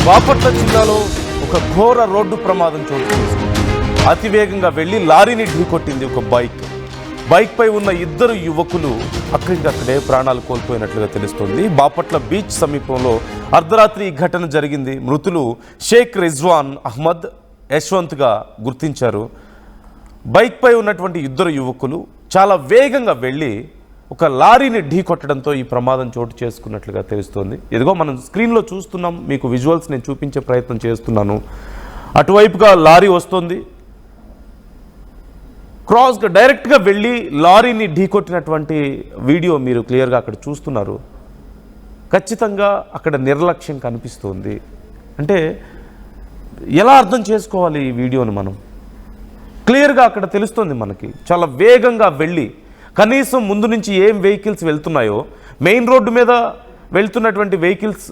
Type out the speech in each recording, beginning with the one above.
బాపట్ల జిల్లాలో ఒక ఘోర రోడ్డు ప్రమాదం చోటు చేసుకుంది. అతివేగంగా వెళ్లి లారీని ఢీకొట్టింది ఒక బైక్ పై ఉన్న ఇద్దరు యువకులు అక్కడికక్కడే ప్రాణాలు కోల్పోయినట్లుగా తెలుస్తోంది. బాపట్ల బీచ్ సమీపంలో అర్ధరాత్రి ఈ ఘటన జరిగింది. మృతులు షేక్ రిజ్వాన్ అహ్మద్, యశ్వంత్గా గుర్తించారు. బైక్ పై ఉన్నటువంటి ఇద్దరు యువకులు చాలా వేగంగా వెళ్ళి ఒక లారీని ఢీకొట్టడంతో ఈ ప్రమాదం చోటు చేసుకున్నట్లుగా తెలుస్తోంది. ఇదిగో మనం స్క్రీన్లో చూస్తున్నాం, మీకు విజువల్స్ నేను చూపించే ప్రయత్నం చేస్తున్నాను. అటువైపుగా లారీ వస్తుంది, క్రాస్గా డైరెక్ట్గా వెళ్ళి లారీని ఢీకొట్టినటువంటి వీడియో మీరు క్లియర్గా అక్కడ చూస్తున్నారు. ఖచ్చితంగా అక్కడ నిర్లక్ష్యం కనిపిస్తుంది. అంటే ఎలా అర్థం చేసుకోవాలి ఈ వీడియోని? మనం క్లియర్గా అక్కడ తెలుస్తుంది మనకి. చాలా వేగంగా వెళ్ళి కనీసం ముందు నుంచి ఏం వెహికల్స్ వెళ్తున్నాయో, మెయిన్ రోడ్డు మీద వెళ్తున్నటువంటి వెహికల్స్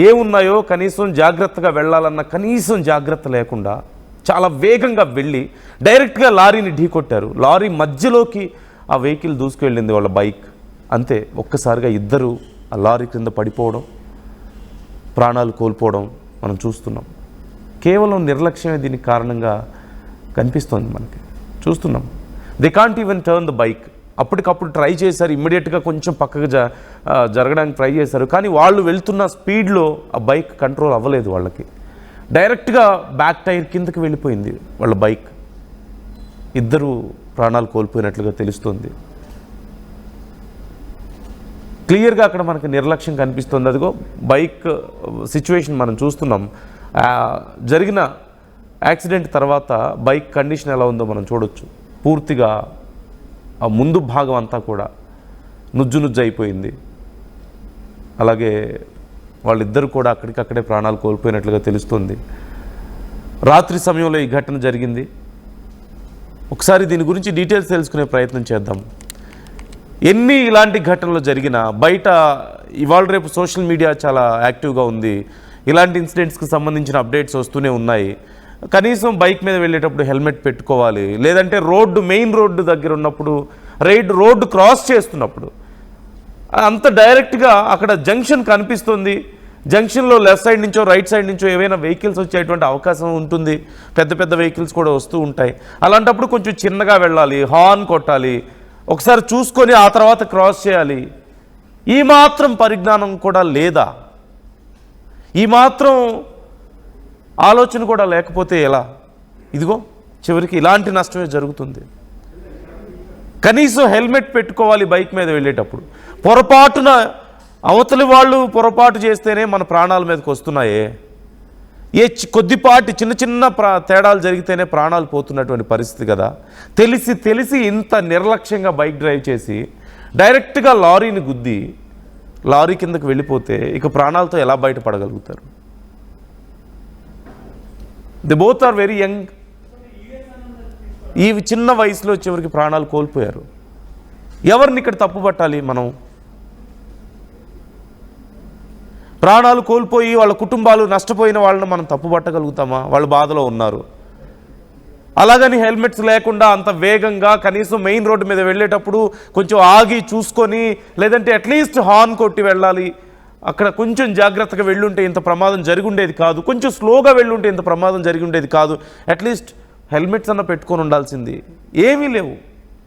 ఏమున్నాయో కనీసం జాగ్రత్తగా వెళ్ళాలన్న కనీసం జాగ్రత్త లేకుండా చాలా వేగంగా వెళ్ళి డైరెక్ట్గా లారీని ఢీకొట్టారు. లారీ మధ్యలోకి ఆ వెహికల్ దూసుకువెళ్ళింది వాళ్ళ బైక్. అంతే, ఒక్కసారిగా ఇద్దరు ఆ లారీ క్రింద పడిపోవడం, ప్రాణాలు కోల్పోవడం మనం చూస్తున్నాం. కేవలం నిర్లక్ష్యమే దీనికి కారణంగా కనిపిస్తోంది మనకి. చూస్తున్నాం, they can't even turn the bike. అప్పటికప్పుడు ట్రై చేశారు, ఇమ్మీడియట్గా కొంచెం పక్కకు జరగడానికి ట్రై చేశారు. కానీ వాళ్ళు వెళ్తున్న స్పీడ్లో ఆ బైక్ కంట్రోల్ అవ్వలేదు వాళ్ళకి. డైరెక్ట్గా బ్యాక్ టైర్ కిందకి వెళ్ళిపోయింది వాళ్ళ బైక్. ఇద్దరు ప్రాణాలు కోల్పోయినట్లుగా తెలుస్తుంది. క్లియర్గా అక్కడ మనకి నిర్లక్ష్యం కనిపిస్తుంది. అదిగో బైక్ సిచ్యువేషన్ మనం చూస్తున్నాం. జరిగిన యాక్సిడెంట్ తర్వాత బైక్ కండిషన్ ఎలా ఉందో మనం చూడొచ్చు. పూర్తిగా ఆ ముందు భాగం అంతా కూడా నుజ్జు అయిపోయింది. అలాగే వాళ్ళిద్దరు కూడా అక్కడికక్కడే ప్రాణాలు కోల్పోయినట్లుగా తెలుస్తుంది. రాత్రి సమయంలో ఈ ఘటన జరిగింది. ఒకసారి దీని గురించి డీటెయిల్స్ తెలుసుకునే ప్రయత్నం చేద్దాం. ఎన్ని ఇలాంటి ఘటనలు జరిగినా బయట ఇవాళ రేపు సోషల్ మీడియా చాలా యాక్టివ్గా ఉంది. ఇలాంటి ఇన్సిడెంట్స్కి సంబంధించిన అప్డేట్స్ వస్తూనే ఉన్నాయి. కనీసం బైక్ మీద వెళ్ళేటప్పుడు హెల్మెట్ పెట్టుకోవాలి, లేదంటే మెయిన్ రోడ్డు దగ్గర ఉన్నప్పుడు, రోడ్డు క్రాస్ చేస్తున్నప్పుడు అంత డైరెక్ట్గా అక్కడ జంక్షన్ కనిపిస్తుంది. జంక్షన్లో లెఫ్ట్ సైడ్ నుంచో రైట్ సైడ్ నుంచో ఏవైనా వెహికల్స్ వచ్చేటువంటి అవకాశం ఉంటుంది. పెద్ద పెద్ద వెహికల్స్ కూడా వస్తూ ఉంటాయి. అలాంటప్పుడు కొంచెం చిన్నగా వెళ్ళాలి, హార్న్ కొట్టాలి, ఒకసారి చూసుకొని ఆ తర్వాత క్రాస్ చేయాలి. ఈ మాత్రం పరిజ్ఞానం కూడా లేదా? ఈ మాత్రం ఆలోచన కూడా లేకపోతే ఎలా? ఇదిగో చివరికి ఇలాంటి నష్టమే జరుగుతుంది. కనీసం హెల్మెట్ పెట్టుకోవాలి బైక్ మీద వెళ్ళేటప్పుడు. పొరపాటున అవతలి వాళ్ళు పొరపాటు చేస్తేనే మన ప్రాణాల మీదకి వస్తున్నాయే. కొద్దిపాటి చిన్న తేడాలు జరిగితేనే ప్రాణాలు పోతున్నటువంటి పరిస్థితి కదా. తెలిసి ఇంత నిర్లక్ష్యంగా బైక్ డ్రైవ్ చేసి డైరెక్ట్గా లారీని గుద్ది లారీ కిందకి వెళ్ళిపోతే ఇక ప్రాణాలతో ఎలా బయటపడగలుగుతారు? The both are very young. ఈ చిన్న వయసులో చివరికి ప్రాణాలు కోల్పోయారు. ఎవరిని ఇక్కడ తప్పు పట్టాలి మనం? ప్రాణాలు కోల్పోయి వాళ్ళ కుటుంబాలు నష్టపోయిన వాళ్ళని మనం తప్పు పట్టగలుగుతామా? వాళ్ళు బాధలో ఉన్నారు. అలాగని హెల్మెట్స్ లేకుండా అంత వేగంగా కనీసం మెయిన్ రోడ్డు మీద వెళ్ళేటప్పుడు కొంచెం ఆగి చూసుకొని, లేదంటే అట్లీస్ట్ హార్న్ కొట్టి వెళ్ళాలి. అక్కడ కొంచెం జాగ్రత్తగా వెళ్ళుంటే ఇంత ప్రమాదం జరిగి ఉండేది కాదు. కొంచెం స్లోగా వెళ్ళుంటే ఇంత ప్రమాదం జరిగి ఉండేది కాదు. అట్లీస్ట్ హెల్మెట్స్ అన్న పెట్టుకొని ఉండాల్సింది. ఏమీ లేవు.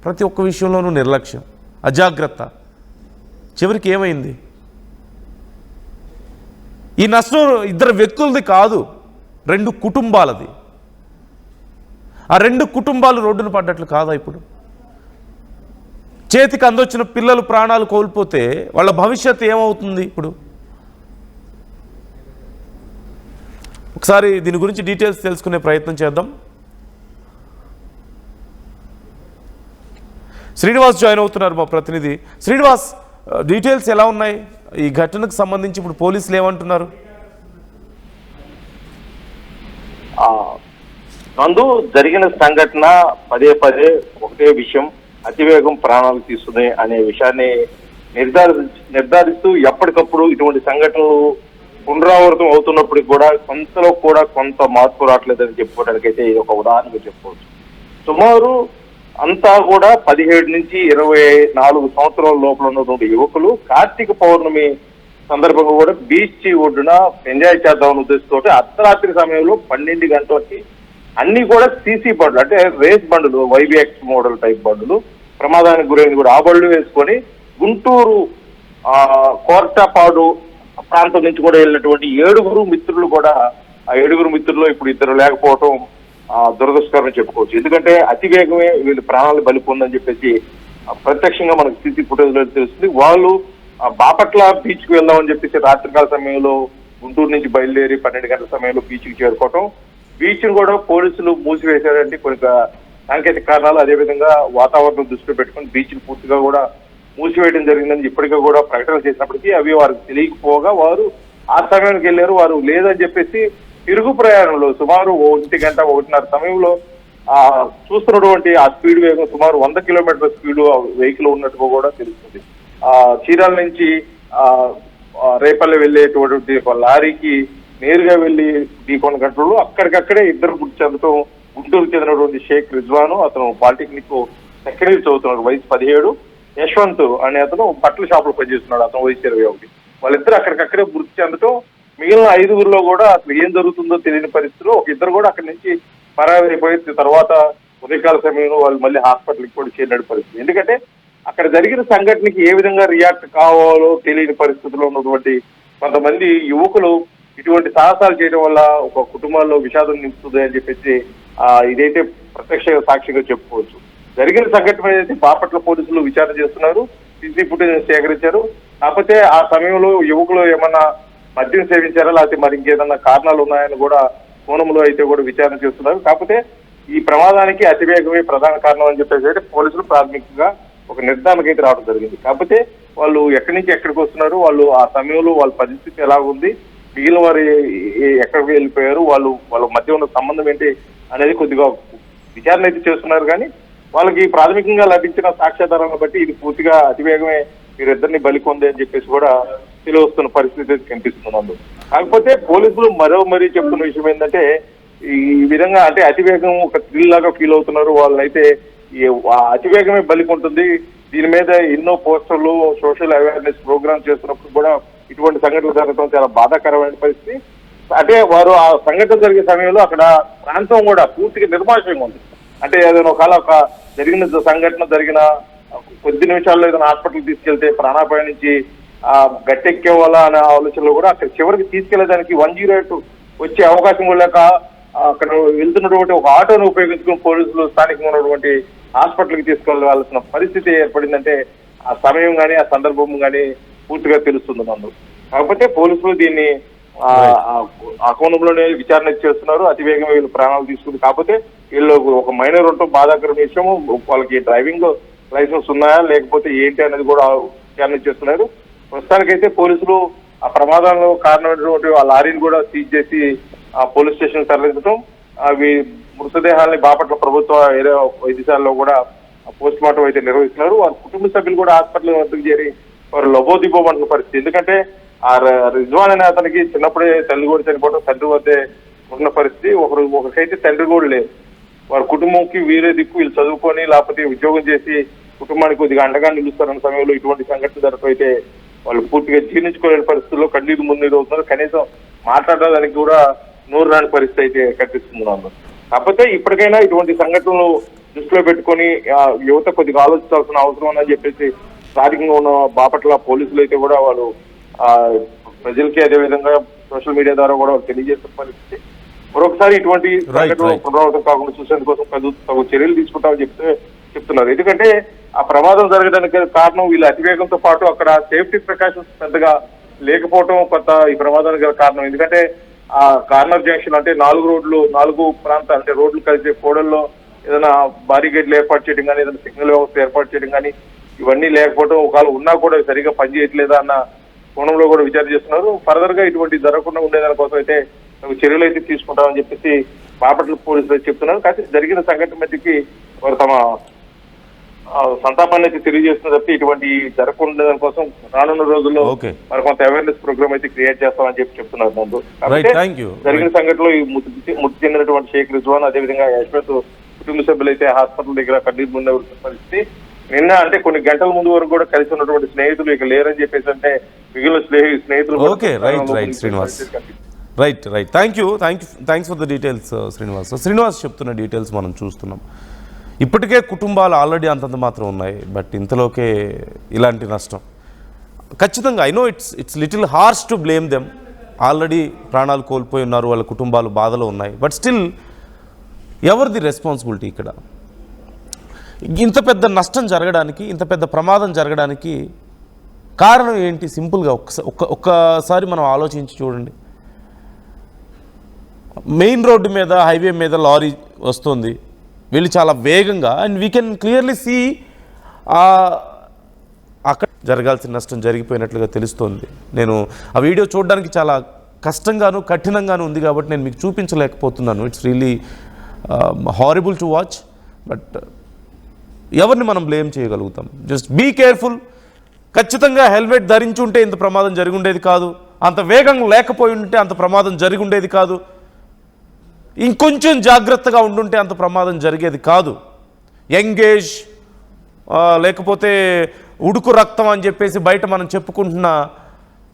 ప్రతి ఒక్క విషయంలోనూ నిర్లక్ష్యం, అజాగ్రత్త. చివరికి ఏమైంది? ఈ నష్టం ఇద్దరు వ్యక్తులది కాదు, 2 కుటుంబాలది. ఆ 2 కుటుంబాలు రోడ్డున పడ్డట్లు కాదా? ఇప్పుడు చేతికి అందొచ్చిన పిల్లలు ప్రాణాలు కోల్పోతే వాళ్ళ భవిష్యత్తు ఏమవుతుంది? ఇప్పుడు ఒకసారి దీని గురించి డీటెయిల్స్ తెలుసుకునే ప్రయత్నం చేద్దాం. శ్రీనివాస్ జాయిన్ అవుతున్నారు, మా ప్రతినిధి. శ్రీనివాస్, డీటెయిల్స్ ఎలా ఉన్నాయి ఈ ఘటనకు సంబంధించి? ఇప్పుడు పోలీసులు ఏమంటున్నారు? నందు, జరిగిన సంఘటన పదే ఒకటే విషయం, అతివేగం ప్రాణాలు తీస్తుంది అనే విషయాన్ని నిర్ధారిస్తూ ఎప్పటికప్పుడు ఇటువంటి సంఘటనలు పునరావృతం అవుతున్నప్పటికి కూడా కొంతలో కూడా కొంత మార్పు రావట్లేదని చెప్పుకోవడానికి అయితే ఇది ఒక ఉదాహరణగా చెప్పుకోవచ్చు. సుమారు అంతా కూడా 17 నుంచి 24 సంవత్సరాల లోపల ఉన్నటువంటి యువకులు కార్తీక పౌర్ణమి సందర్భంగా కూడా బీచ్ ఒడ్డున ఎంజాయ్ చేద్దామన్న ఉద్దేశంతో అర్ధరాత్రి సమయంలో 12 గంటలకి అన్ని కూడా సీసీ బండ్లు అంటే రేస్ బండ్లు వైబిఎక్స్ మోడల్ టైప్ బండ్లు ప్రమాదానికి గురైంది కూడా ఆ బళ్ళు వేసుకొని గుంటూరు కోర్టాపాడు ప్రాంతం నుంచి కూడా వెళ్ళినటువంటి 7 మిత్రులు కూడా ఆ 7 మిత్రుల్లో ఇప్పుడు 2 లేకపోవటం దురదృష్టకరం చెప్పుకోవచ్చు. ఎందుకంటే అతి వేగమే వీళ్ళు ప్రాణాలు బలిపోందని చెప్పేసి ప్రత్యక్షంగా మనకు సీసీ ఫుటేజ్ లో తెలుస్తుంది. వాళ్ళు బాపట్ల బీచ్ కు వెళ్దామని చెప్పేసి రాత్రికాల సమయంలో గుంటూరు నుంచి బయలుదేరి 12 గంటల సమయంలో బీచ్ కి చేరుకోవటం, బీచ్ ను కూడా పోలీసులు మూసివేశారంటే కొన్ని సాంకేతిక కారణాలు, అదేవిధంగా వాతావరణం దృష్టిలో పెట్టుకుని బీచ్ ను పూర్తిగా కూడా మూసివేయడం జరిగిందని ఇప్పటికీ కూడా ప్రకటన చేసినప్పటికీ అవి వారికి తెలియకపోగా వారు ఆ సమయానికి వెళ్ళారు. వారు లేదని చెప్పేసి తిరుగు ప్రయాణంలో సుమారు 1 గంట 1:30 సమయంలో చూస్తున్నటువంటి ఆ స్పీడ్ వేగం సుమారు 100 కిలోమీటర్ల స్పీడ్ వెహికల్ ఉన్నట్టుగా కూడా తెలుస్తుంది. చీరాల నుంచి రేపల్లి వెళ్ళేటువంటి ఒక లారీకి నేరుగా వెళ్లి ఢీకొన్న గంటలు అక్కడికక్కడే 2 మృతి చెందడం. గుంటూరుకు చెందినటువంటి షేక్ రిజ్వాను, అతను పాలిటెక్నిక్ సెకండ్ ఇయర్ చదువుతున్నాడు, వయసు 17. యశ్వంత్ అనే అతను బట్టల షాప్ లో పనిచేస్తున్నాడు, అతను వయసు 21. వాళ్ళిద్దరు అక్కడికక్కడే మృతి చెందటం. మిగిలిన 5గురిలో కూడా అసలు ఏం జరుగుతుందో తెలియని పరిస్థితిలో ఒక 2 కూడా అక్కడి నుంచి పరారైపోయిన తర్వాత ఉదయకాల సమయంలో వాళ్ళు మళ్ళీ హాస్పిటల్కి కూడా చేరిన పరిస్థితి. ఎందుకంటే అక్కడ జరిగిన సంఘటనకి ఏ విధంగా రియాక్ట్ కావాలో తెలియని పరిస్థితిలో ఉన్నటువంటి కొంతమంది యువకులు ఇటువంటి సాహసాలు చేయడం వల్ల ఒక కుటుంబాల్లో విషాదం నింపుతుంది అని చెప్పేసి ఇదైతే ప్రత్యక్ష సాక్షిగా చెప్పుకోవచ్చు. జరిగిన సంఘటన అయితే బాపట్ల పోలీసులు విచారణ చేస్తున్నారు, సీసీ ఫుటేజ్ సేకరించారు. కాకపోతే ఆ సమయంలో యువకులు ఏమన్నా మద్యం సేవించారా లేకపోతే మరి ఇంకేదన్నా కారణాలు ఉన్నాయని కూడా కోణంలో అయితే కూడా విచారణ చేస్తున్నారు. కాకపోతే ఈ ప్రమాదానికి అతివేగమే ప్రధాన కారణం అని చెప్పేసి అయితే పోలీసులు ప్రాథమికంగా ఒక నిర్ధారణకు అయితే రావడం జరిగింది. కాకపోతే వాళ్ళు ఎక్కడి నుంచి ఎక్కడికి వస్తున్నారు, వాళ్ళు ఆ సమయంలో వాళ్ళ పరిస్థితి ఎలా ఉంది, మిగిలిన వారు ఎక్కడికి వెళ్ళిపోయారు, వాళ్ళ మధ్య ఉన్న సంబంధం ఏంటి అనేది కొద్దిగా విచారణ అయితే చేస్తున్నారు. కానీ వాళ్ళకి ప్రాథమికంగా లభించిన సాక్ష్యాధారాలను బట్టి ఇది పూర్తిగా అతివేగమే వీరిద్దరిని బలికొంది అని చెప్పేసి కూడా తెలియవస్తున్న పరిస్థితి కనిపిస్తున్నారు. కాకపోతే పోలీసులు మరీ చెప్తున్న విషయం ఏంటంటే ఈ విధంగా అంటే అతివేగం ఒక థ్రిల్ లాగా ఫీల్ అవుతున్నారు. వాళ్ళైతే అతివేగమే బలికొంటుంది. దీని మీద ఎన్నో పోస్టర్లు, సోషల్ అవేర్నెస్ ప్రోగ్రామ్ చేస్తున్నప్పుడు కూడా ఇటువంటి సంఘటనలు జరగడం చాలా బాధాకరమైన పరిస్థితి. అంటే వారు ఆ సంఘటన జరిగే సమయంలో అక్కడ ప్రాంతం కూడా పూర్తిగా నిర్మాషంగా ఉంది. అంటే ఏదైనా ఒక జరిగిన సంఘటన జరిగిన కొద్ది నిమిషాల్లో ఏదైనా హాస్పిటల్ తీసుకెళ్తే ప్రాణాపాయం నుంచి గట్టెక్కేవాళ్ళ అనే ఆలోచనలో కూడా అక్కడ చివరికి తీసుకెళ్లేదానికి 108 వచ్చే అవకాశం లేక అక్కడ వెళ్తున్నటువంటి ఒక ఆటోను ఉపయోగించుకుని పోలీసులు స్థానికంగా ఉన్నటువంటి హాస్పిటల్కి తీసుకెళ్లాల్సిన పరిస్థితి ఏర్పడిందంటే ఆ సమయం కానీ ఆ సందర్భం కానీ పూర్తిగా తెలుస్తుంది అందులో. కాకపోతే పోలీసులు దీన్ని ఆ కోణంలోనే విచారణ చేస్తున్నారు. అతివేగంగా వీళ్ళు ప్రాణాలు తీసుకుంది. కాకపోతే వీళ్ళు ఒక మైనర్ ఉండటం బాధాకరమైన విషయము. వాళ్ళకి డ్రైవింగ్ లైసెన్స్ ఉన్నాయా లేకపోతే ఏంటి అనేది కూడా విచారణ చేస్తున్నారు. ప్రస్తుతానికైతే పోలీసులు ఆ ప్రమాదంలో కారణమైనటువంటి ఆ లారీని కూడా సీజ్ చేసి ఆ పోలీస్ స్టేషన్ తరలించడం, అవి మృతదేహాలని బాపట్ల ప్రభుత్వ వైద్యశాలలో కూడా పోస్ట్ మార్టం అయితే నిర్వహిస్తున్నారు. వారి కుటుంబ సభ్యులు కూడా హాస్పిటల్ వద్దకు చేరి వారు లబోదిబోమంటున్న పరిస్థితి. ఎందుకంటే ఆ రిజ్వాన్ అనే అతనికి చిన్నప్పుడే తల్లి కూడా చనిపోవడం, తండ్రి వద్దే ఉన్న పరిస్థితి. ఒకరికైతే తండ్రి కూడా లేదు. వారి కుటుంబంకి వీరే దిక్కు, వీళ్ళు చదువుకొని లేకపోతే ఉద్యోగం చేసి కుటుంబానికి కొద్దిగా అండగా నిలుస్తారన్న సమయంలో ఇటువంటి సంఘటన జరగైతే వాళ్ళు పూర్తిగా జీర్ణించుకోలేని పరిస్థితుల్లో కన్నీరు మున్నీరు అవుతున్నారు. కనీసం మాట్లాడడానికి కూడా నోరు రాని పరిస్థితి అయితే కనిపిస్తుంది. కాకపోతే ఇప్పటికైనా ఇటువంటి సంఘటనలు దృష్టిలో పెట్టుకొని యువత కొద్దిగా ఆలోచించాల్సిన అవసరం ఉందని చెప్పేసి స్థానికంగా ఉన్న బాపట్ల పోలీసులు అయితే కూడా వాళ్ళు ప్రజలకి అదేవిధంగా సోషల్ మీడియా ద్వారా కూడా తెలియజేస్తున్న పరిస్థితి. మరొకసారి ఇటువంటి సంఘటనలు పునరావృతం కాకుండా చూసేందుకోసం తగు చర్యలు తీసుకుంటామని చెప్తున్నారు. ఎందుకంటే ఆ ప్రమాదం జరగడానికి కారణం వీళ్ళ అతివేగంతో పాటు అక్కడ సేఫ్టీ ప్రికాషన్స్ పెద్దగా లేకపోవడం కొంత ఈ ప్రమాదానికి గల కారణం. ఎందుకంటే ఆ కార్నర్ జంక్షన్ అంటే 4 ప్రాంతాలు అంటే రోడ్లు కలిసే కోడల్లో ఏదైనా బారిగేట్లు ఏర్పాటు చేయడం కానీ, ఏదైనా సిగ్నల్ వ్యవస్థ ఏర్పాటు చేయడం కానీ ఇవన్నీ లేకపోవడం, ఒకవేళ ఉన్నా కూడా సరిగా పనిచేయట్లేదా అన్న కోణంలో కూడా విచారణ చేస్తున్నారు. ఫర్దర్ గా ఇటువంటి జరగకుండా ఉండేదాని కోసం అయితే చర్యలు అయితే తీసుకుంటామని చెప్పేసి బాపట్ల పోలీసులు అయితే చెప్తున్నారు. కానీ జరిగిన సంఘటన మధ్యకి వారు తమ సంతాపాన్ని అయితే తెలియజేస్తున్న తప్ప ఇటువంటి జరగకుండా దాని కోసం రానున్న రోజుల్లో మరి కొంత అవేర్నెస్ ప్రోగ్రామ్ అయితే క్రియేట్ చేస్తామని చెప్తున్నారు ముందు. జరిగిన సంఘటనలో ఈ మృతి చెందినటువంటి షేక్ రిజ్వాన్ అదేవిధంగా యశ్వంత్ కుటుంబ సభ్యులు అయితే హాస్పిటల్ దగ్గర కన్నీరు ముందే పరిస్థితి. నిన్న అంటే కొన్ని గంటల ముందు వరకు కూడా కలిసి ఉన్నటువంటి స్నేహితులు ఇక లేరని చెప్పేసి అంటే మిగిలిన స్నేహితులు కూడా okay, right Srinivas, right thanks for the details Srinivas. Srinivas చెప్తున్న డీటెయిల్స్ మనం చూస్తున్నాం. ఇప్పటికే కుటుంబాలు ఆల్రెడీ అంతంత మాత్రం ఉన్నాయి, బట్ ఇంతలోకే ఇలాంటి నష్టం ఖచ్చితంగా. I know it's little harsh to blame them. Already ప్రాణాలు కోల్పోయి ఉన్నారు, వాళ్ళ కుటుంబాలు బాధలో ఉన్నాయి, బట్ స్టిల్ ఎవరిది రెస్పాన్సిబిలిటీ ఇక్కడ? ఇంత పెద్ద నష్టం జరగడానికి, ఇంత పెద్ద ప్రమాదం జరగడానికి కారణం ఏంటి? సింపుల్గా ఒక్కసారి మనం ఆలోచించి చూడండి. మెయిన్ రోడ్డు మీద, హైవే మీద లారీ వస్తుంది, వెళ్ళి చాలా వేగంగా, and we can clearly see అక్కడ జరగాల్సిన నష్టం జరిగిపోయినట్లుగా తెలుస్తోంది. నేను ఆ వీడియో చూడడానికి చాలా కష్టంగాను కఠినంగాను ఉంది కాబట్టి నేను మీకు చూపించలేకపోతున్నాను. It's really horrible to watch. But ఎవరిని మనం బ్లేమ్ చేయగలుగుతాం? Just be careful. ఖచ్చితంగా హెల్మెట్ ధరించి ఉంటే ఇంత ప్రమాదం జరిగి ఉండేది కాదు, అంత వేగం లేకపోయి ఉంటే అంత ప్రమాదం జరిగి ఉండేది కాదు, ఇంకొంచెం జాగ్రత్తగా ఉండుంటే అంత ప్రమాదం జరిగేది కాదు. యంగేజ్ లేకపోతే ఉడుకు రక్తం అని చెప్పేసి బయట మనం చెప్పుకుంటున్న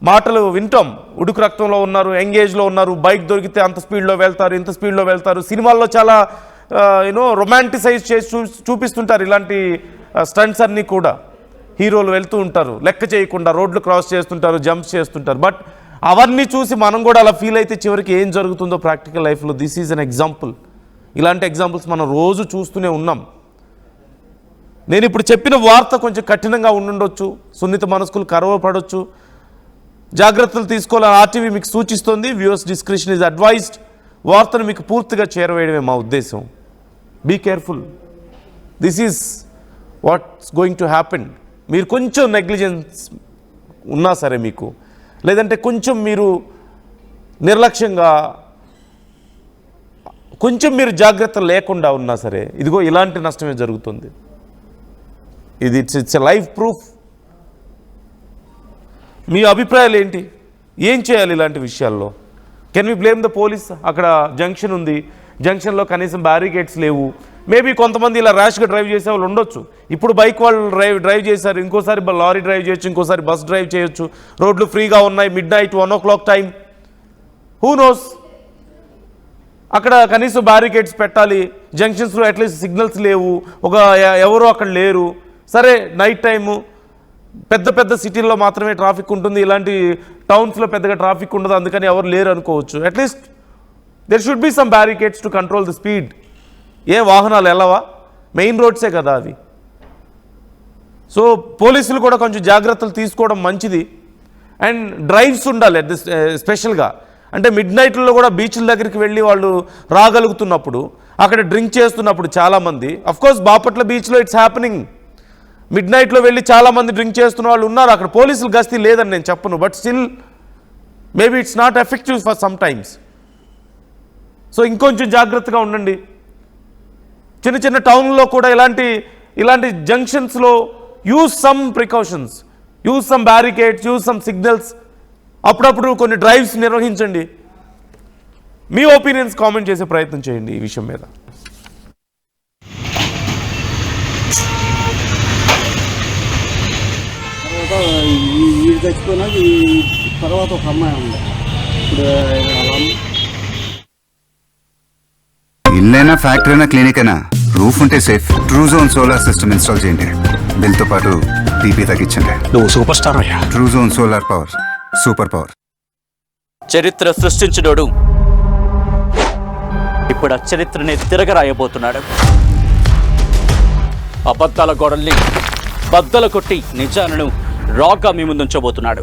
మాటలు వింటాం. ఉడుకు రక్తంలో ఉన్నారు, ఎంగేజ్లో ఉన్నారు, బైక్ దొరికితే అంత స్పీడ్లో వెళ్తారు, ఇంత స్పీడ్లో వెళ్తారు. సినిమాల్లో చాలా రొమాంటిసైజ్ చేసి చూపిస్తుంటారు ఇలాంటి స్టంట్స్ అన్నీ కూడా. హీరోలు వెళ్తూ ఉంటారు, లెక్క చేయకుండా రోడ్లు క్రాస్ చేస్తుంటారు, జంప్స్ చేస్తుంటారు. బట్ అవన్నీ చూసి మనం కూడా అలా ఫీల్ అయితే చివరికి ఏం జరుగుతుందో ప్రాక్టికల్ లైఫ్లో, దిస్ ఈజ్ అన్ ఎగ్జాంపుల్. ఇలాంటి ఎగ్జాంపుల్స్ మనం రోజు చూస్తూనే ఉన్నాం. నేను ఇప్పుడు చెప్పిన వార్త కొంచెం కఠినంగా ఉండుండొచ్చు, సున్నిత మనస్కులు కరవపడవచ్చు, జాగ్రత్తలు తీసుకోవాలని ఆర్టీవీ మీకు సూచిస్తోంది. Viewers description is advised. వార్తను మీకు పూర్తిగా చేరవేయడమే మా ఉద్దేశం. Be careful, this is what's going to happen. మీరు కొంచెం నెగ్లిజెన్స్ ఉన్నా సరే మీకు, లేదంటే కొంచెం మీరు నిర్లక్ష్యంగా, కొంచెం మీరు జాగ్రత్త లేకుండా ఉన్నా సరే, ఇదిగో ఇలాంటి నష్టమే జరుగుతుంది. ఇది ఇట్స్ ఎ లైవ్ ప్రూఫ్. మీ అభిప్రాయాలు ఏంటి? ఏం చేయాలి ఇలాంటి విషయాల్లో? Can we blame the police? అక్కడ జంక్షన్ ఉంది, జంక్షన్లో కనీసం బ్యారికేడ్స్ లేవు. మేబీ కొంతమంది ఇలా ర్యాష్గా డ్రైవ్ చేసే వాళ్ళు ఉండొచ్చు. ఇప్పుడు బైక్ వాళ్ళు డ్రైవ్ చేశారు, ఇంకోసారి లారీ డ్రైవ్ చేయొచ్చు, ఇంకోసారి బస్ డ్రైవ్ చేయొచ్చు. రోడ్లు ఫ్రీగా ఉన్నాయి, midnight 1 o'clock time, who knows? అక్కడ కనీసం బ్యారికేడ్స్ పెట్టాలి. జంక్షన్స్లో అట్లీస్ట్ సిగ్నల్స్ లేవు, ఎవరో అక్కడ లేరు. సరే, నైట్ టైము పెద్ద పెద్ద సిటీల్లో మాత్రమే ట్రాఫిక్ ఉంటుంది, ఇలాంటి టౌన్స్లో పెద్దగా ట్రాఫిక్ ఉండదు, అందుకని ఎవరు లేరు అనుకోవచ్చు. At least there should be some barricades to control the speed. ఏ వాహనాలు వెళ్ళవా? మెయిన్ రోడ్సే కదా అవి. సో పోలీసులు కూడా కొంచెం జాగ్రత్తలు తీసుకోవడం మంచిది. అండ్ డ్రైవ్స్ ఉండాలి స్పెషల్గా. అంటే midnightలో కూడా బీచ్ల దగ్గరికి వెళ్ళి వాళ్ళు రాగలుగుతున్నప్పుడు, అక్కడ డ్రింక్ చేస్తున్నప్పుడు చాలామంది, అఫ్కోర్స్ బాపట్ల బీచ్లో ఇట్స్ హ్యాపెనింగ్. midnightలో వెళ్ళి చాలామంది డ్రింక్ చేస్తున్న వాళ్ళు ఉన్నారు. అక్కడ పోలీసులు గస్తీ లేదని నేను చెప్పను, but still maybe it's not effective for some times. So ఇంకొంచెం జాగ్రత్తగా ఉండండి. చిన్న చిన్న టౌన్లో కూడా ఇలాంటి జంక్షన్స్లో use some precautions, use some barricades, use some signals. అప్పుడప్పుడు కొన్ని డ్రైవ్స్ నిర్వహించండి. మీ ఒపీనియన్స్ కామెంట్ చేసే ప్రయత్నం చేయండి ఈ విషయం మీద. వీడు చచ్చిపోయినాక తర్వాత ఒక అమ్మాయి ఉంది. ఇప్పుడు ఇల్లైనా ఫ్యాక్టరీ అయినా క్లినిక్ అయినా రూఫ్ ఉంటే safe. Truzon solar system install చేయండి. బిల్తో పాటు టీపీ తగ్గించండి. నువ్వు సూపర్ స్టార్ అయ్యా. Truzon solar power, super power. చరిత్ర సృష్టించినోడు ఇప్పుడు ఆ చరిత్రని తిరగరాయబోతున్నాడు. అబద్ధాల గోడల్ని బద్దలు కొట్టి నిజాలను రాగా మీ ముందుంచబోతున్నాడు.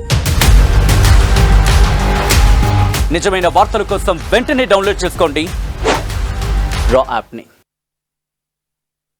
నిజమైన వార్తల కోసం వెంటనే డౌన్లోడ్ చేసుకోండి రా యాప్ని.